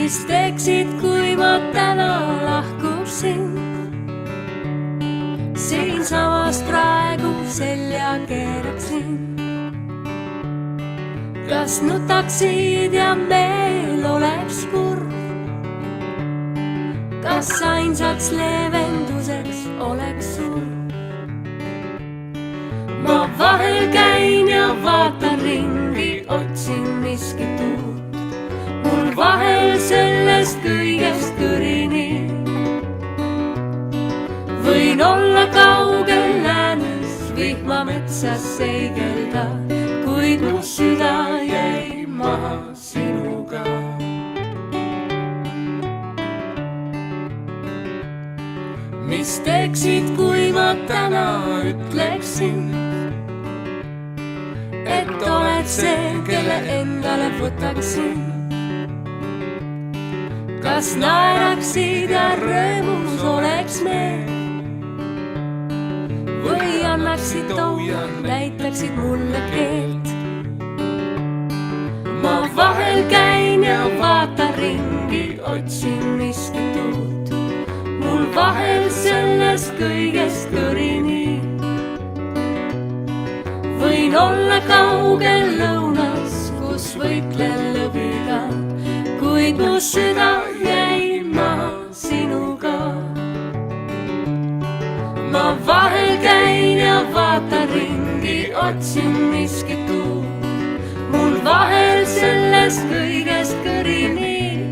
mis teeksid, kui ma täna lahkuksin siinsamas praegu selja keeraksin? Kas nutaksid ja meel oleks kurb? Kas ainsaks leevenduseks oleks sul? Ma vahel käin ja vaatan ringi, otsin miskit uut. Mul vahel sellest kõigest kõrini. Võin olla kaugel läänes, vihmametsas seigelda, kuid mu süda jäi maha sinuga. Mis teeksid, kui ma täna ütleksin, et oled see, kelle endale võtaksin? Kas naeraksid ja rõõmus oleks meel? Või annaksid toia, näitaksid mulle keelt? Ma vahel käin ja vaatan ringi, otsin miskit uut. Mul vahel sellest kõigest kõrini. Võin olla kaugel lõunas, kus võitlen lõviga, kuid mu süda jäi maha sinuga. Ma vahel käin ja vaatan ringi, otsin miskit uut. Mul vahel sellest kõigest kõrini.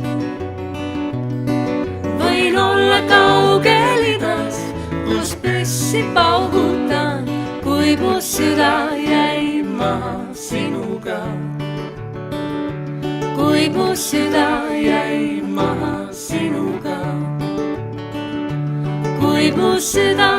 Võin olla kaugel idas, kus püssi paugutan, kuid mu süda jäi maha sinuga. Kuid mu süda jäi maha sinuga. Kuid mu süda